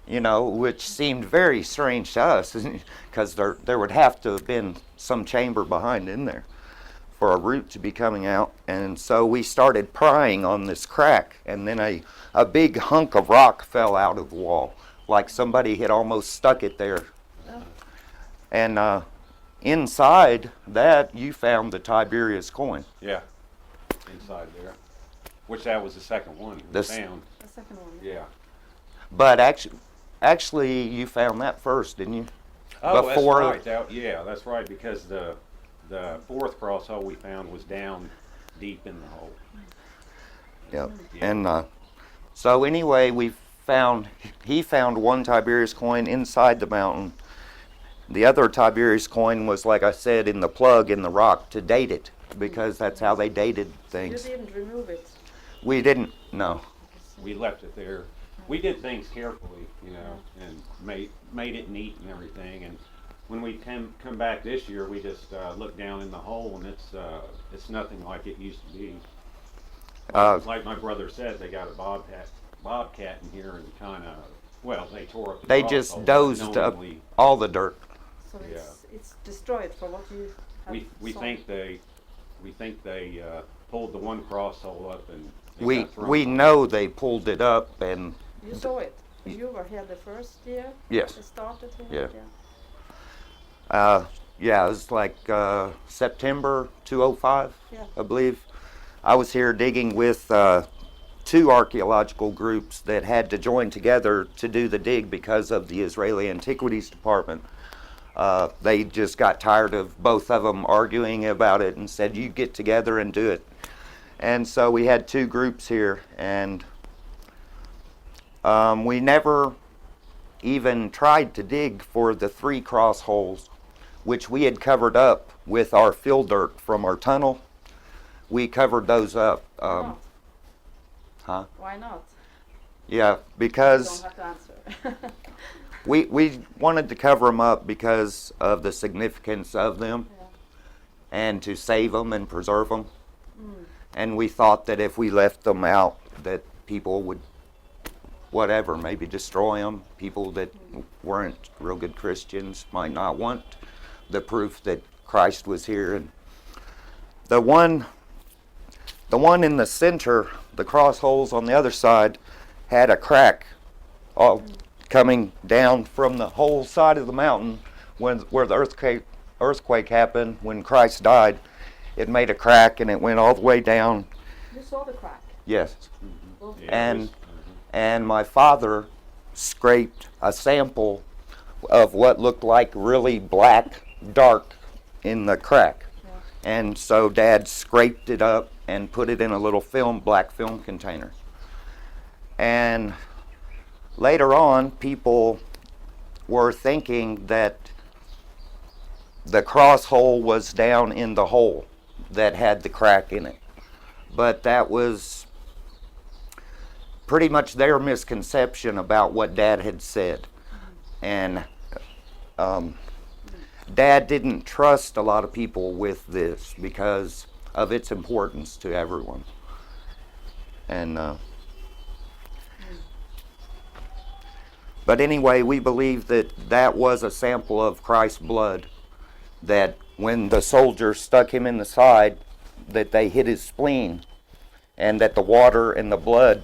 which seemed very strange to us, because there would have to have been some chamber behind in there for a root to be coming out. And so we started prying on this crack, and then a big hunk of rock fell out of the wall, like somebody had almost stuck it there. Oh. And inside that, you found the Tiberius coin. Yeah, inside there. Which that was the second one we found. The second one. Yeah. But actually, you found that first, didn't you? Oh, Before, that's right. Yeah, that's right, because the 4th cross hole we found was down deep in the hole. Yep. Yeah. And so anyway, he found one Tiberius coin inside the mountain. The other Tiberius coin was, like I said, in the plug in the rock to date it, because that's how they dated things. You didn't remove it. We didn't, no. We left it there. We did things carefully, and made it neat and everything. And when we come back this year, we just looked down in the hole, and it's nothing like it used to be. Like my brother said, they got a bobcat in here, and they tore up the They cross just hole dozed up knowingly. all the dirt. So it's destroyed for what you have We saw. think they pulled the one cross hole up, and it We got thrown we off. know they pulled it up, and You saw it. You were here the first year. yes. It started here. Yeah. Yeah, it was like September 2005, Yeah. I believe. I was here digging with 2 archaeological groups that had to join together to do the dig because of the Israeli Antiquities Department. They just got tired of both of them arguing about it and said, you get together and do it. And so we had 2 groups here, and we never even tried to dig for the 3 cross holes, which we had covered up with our fill dirt from our tunnel. We covered those up. Why Huh? not? Why not? Yeah, You because don't have to answer. we wanted to cover them up because of the significance of them, Yeah. and to save them and preserve them. Mm. And we thought that if we left them out, that people would, maybe destroy them. People that weren't real good Christians might not want the proof that Christ was here. And the one in the center, the cross holes on the other side, had a crack all coming down from the whole side of the mountain where the earthquake happened when Christ died. It made a crack, and it went all the way down. You saw the crack. Yes. Well, Yeah, it was- And my father scraped a sample of what looked like really black, dark in the crack. Yeah. And so Dad scraped it up and put it in a little black film container. And later on, people were thinking that the cross hole was down in the hole that had the crack in it. But that was pretty much their misconception about what Dad had said. And Dad didn't trust a lot of people with this because of its importance to everyone. And but anyway, we believe that that was a sample of Christ's blood, that when the soldiers stuck him in the side, that they hit his spleen, and that the water and the blood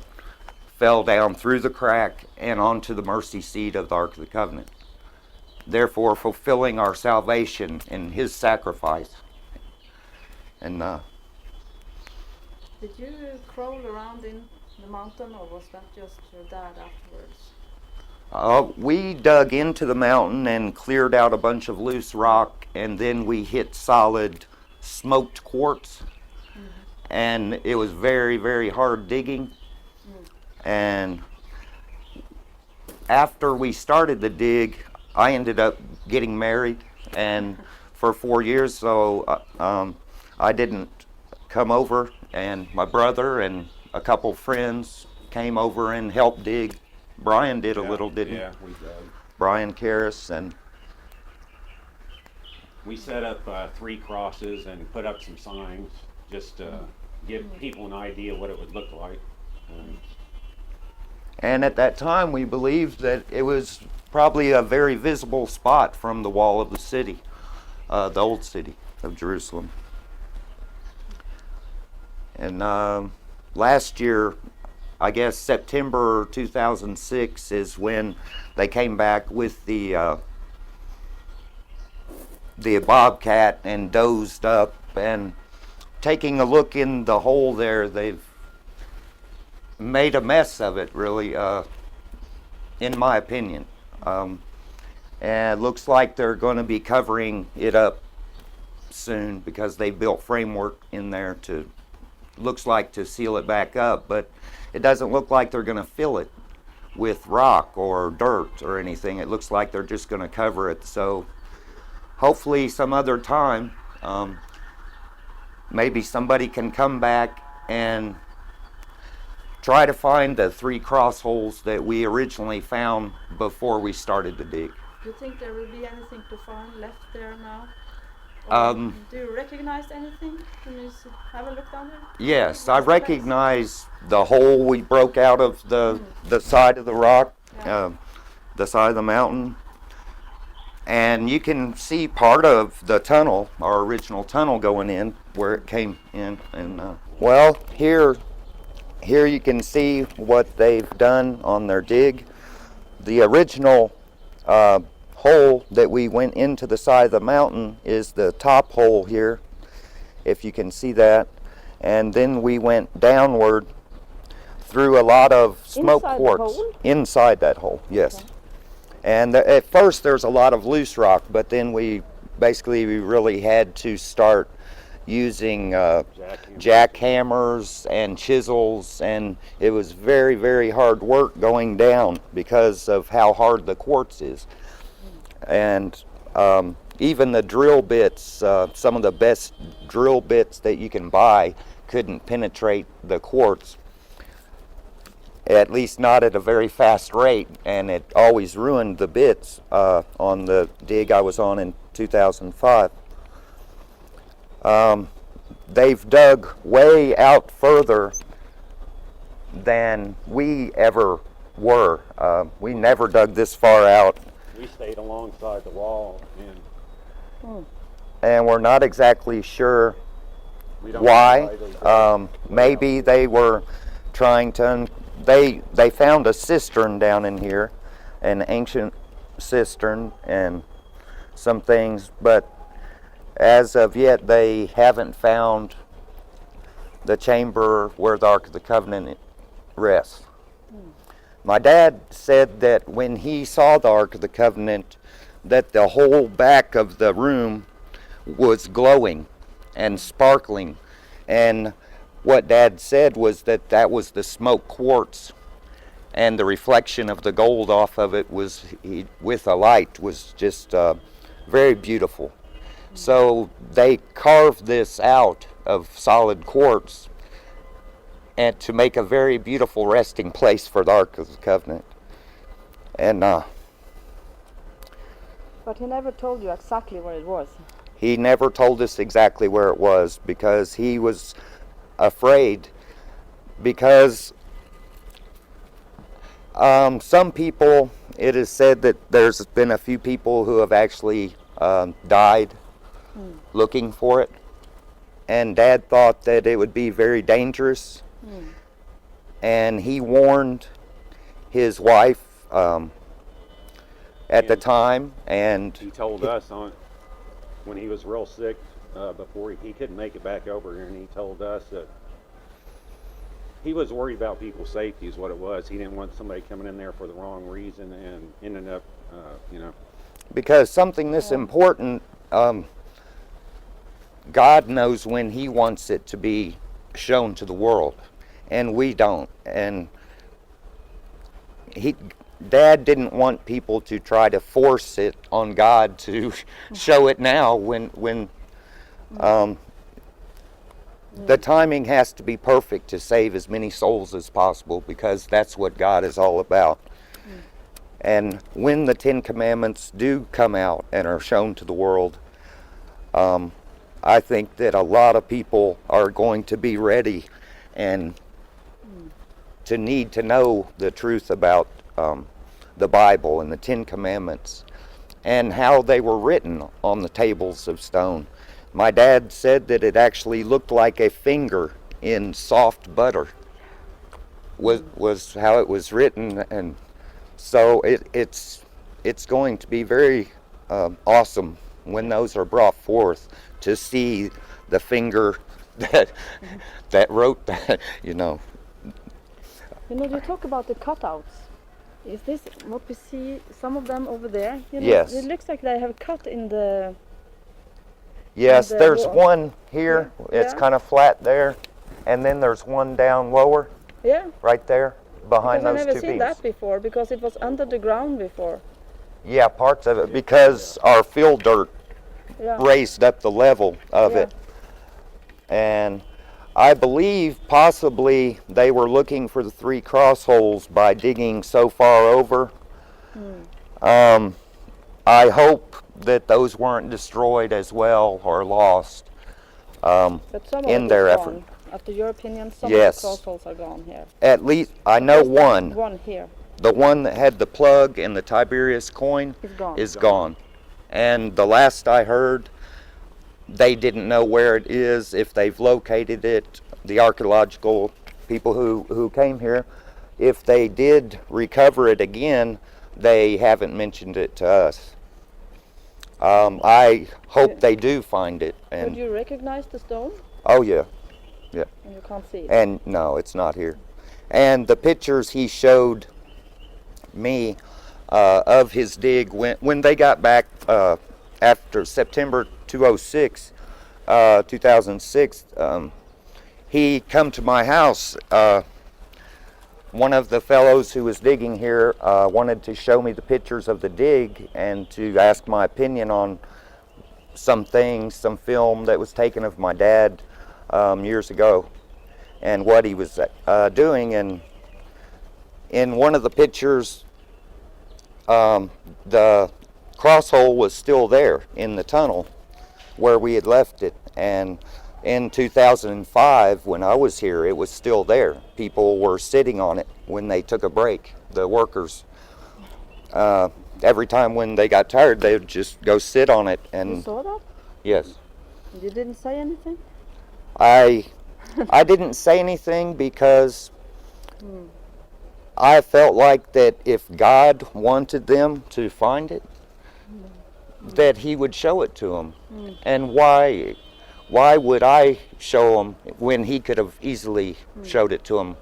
fell down through the crack and onto the mercy seat of the Ark of the Covenant, therefore fulfilling our salvation in his sacrifice. And Did you crawl around in the mountain, or was that just your dad afterwards? we dug into the mountain and cleared out a bunch of loose rock, and then we hit solid smoked quartz. And it was very, very hard digging. And after we started the dig, I ended up getting married, and for 4 years, so I didn't come over, and my brother and a couple friends came over and helped dig. Brian did a little, didn't he? Yeah, we did. Brian Karras. And We set up 3 crosses and put up some signs just to give people an idea what it would look like. And at that time, we believed that it was probably a very visible spot from the wall of the city, the old city of Jerusalem. And last year, I guess September 2006 is when they came back with the Bobcat and dozed up, and taking a look in the hole there, they've made a mess of it, really, in my opinion. And it looks like they're going to be covering it up soon because they built framework in there to, looks like, to seal it back up, but it doesn't look like they're going to fill it with rock or dirt or anything. It looks like they're just going to cover it. So hopefully some other time, maybe somebody can come back and try to find the 3 cross holes that we originally found before we started to dig. Do you think there will be anything to find left there now? Um, Do you recognize anything when you have a look down there? Yes, I recognize the hole we broke out of the side of the rock, the side of the mountain. And you can see part of the tunnel, our original tunnel going in, where it came in. And well, here you can see what they've done on their dig. The original hole that we went into the side of the mountain is the top hole here, if you can see that. And then we went downward through a lot of smoke quartz. Inside that hole, yes. Okay. And at first there's a lot of loose rock, but then we really had to start using jackhammers and chisels, and it was very, very hard work going down because of how hard the quartz is. And even the drill bits, some of the best drill bits that you can buy couldn't penetrate the quartz, at least not at a very fast rate, and it always ruined the bits on the dig I was on in 2005. They've dug way out further than we ever were. We never dug this far out. We stayed alongside the wall, and we're not exactly sure why. Maybe they were trying to, they found a cistern down in here, an ancient cistern and some things, but as of yet they haven't found the chamber where the Ark of the Covenant rests. My dad said that when he saw the Ark of the Covenant, that the whole back of the room was glowing and sparkling. And what Dad said was that that was the smoke quartz. and the reflection of the gold off of it was with a light was just very beautiful. So they carved this out of solid quartz and to make a very beautiful resting place for the Ark of the Covenant. And But he never told you exactly where it was. he never told us exactly where it was because he was afraid, because some people, it is said that there's been a few people who have actually died looking for it, and Dad thought that it would be very dangerous, and he warned his wife at the time, and He told us when he was real sick, before he couldn't make it back over here, and he told us that he was worried about people's safety is what it was. He didn't want somebody coming in there for the wrong reason and ending up, because something this important, God knows when he wants it to be shown to the world, and we don't. And Dad didn't want people to try to force it on God to show it now when the timing has to be perfect to save as many souls as possible, because that's what God is all about. And when the 10 Commandments do come out and are shown to the world, I think that a lot of people are going to be ready and to need to know the truth about the Bible and the 10 Commandments and how they were written on the tables of stone. My dad said that it actually looked like a finger in soft butter was how it was written, and so it's going to be very awesome when those are brought forth to see the finger that wrote that, You know, you talk about the cutouts. Is this what we see? Some of them over there. You know, Yes. It looks like they have cut in the. Yes, And, there's wall. one here. Yeah. It's kind of flat there, and then there's one down lower, Yeah. right there, behind Because I've those never two seen beams. that before, because it was under the ground before. Yeah, parts of it, because our field dirt Yeah. raised up the level of Yeah. it. And I believe possibly they were looking for the 3 cross holes by digging so far over. I hope that those weren't destroyed as well or lost. But some of In it their is effort. gone. After your opinion, some Yes. of the cross holes are gone here. At least I know Just one. One here The one that had the plug and the Tiberius coin is gone. is gone. And the last I heard, they didn't know where it is, if they've located it. The archaeological people who came here, if they did recover it again, they haven't mentioned it to us. I hope they do find it. Could And you recognize the stone? oh yeah, And you can't see it. and no, it's not here. And the pictures he showed me of his dig when they got back after September 2006, he come to my house. One of the fellows who was digging here wanted to show me the pictures of the dig and to ask my opinion on some things, some film that was taken of my dad years ago and what he was doing. And in one of the pictures, the cross hole was still there in the tunnel where we had left it. And in 2005, when I was here, it was still there. People were sitting on it when they took a break. The workers, every time when they got tired, they would just go sit on it. You And saw that? yes, And you didn't say anything? I didn't say anything because I felt like that if God wanted them to find it, that he would show it to them. And why would I show them when he could have easily showed it to them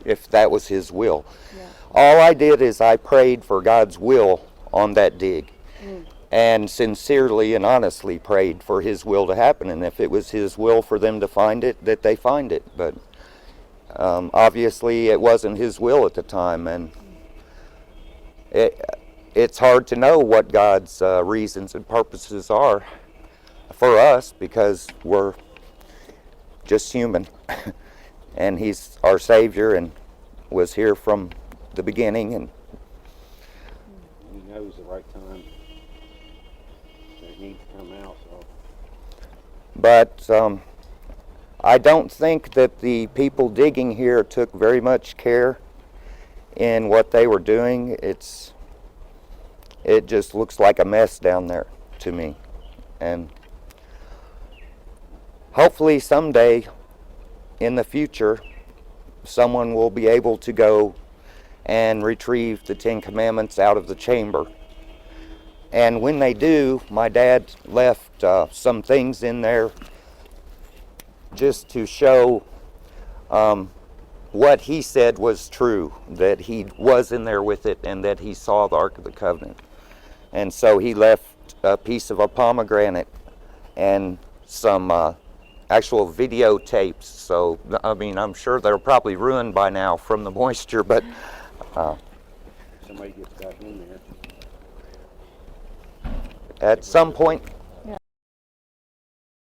if that was his will? Yeah. All I did is I prayed for God's will on that dig, and sincerely and honestly prayed for his will to happen. And if it was his will for them to find it, that they find it. But Obviously, it wasn't his will at the time, and it's hard to know what God's reasons and purposes are for us, because we're just human. And he's our Savior and was here from the beginning, and He knows the right time that it needs to come out. So but I don't think that the people digging here took very much care in what they were doing. It just looks like a mess down there to me, and hopefully someday in the future someone will be able to go and retrieve the 10 Commandments out of the chamber. And when they do, my dad left some things in there just to show what he said was true, that he was in there with it and that he saw the Ark of the Covenant. And so he left a piece of a pomegranate and some actual videotapes. So, I mean, I'm sure they're probably ruined by now from the moisture, but somebody gets back in there. at some point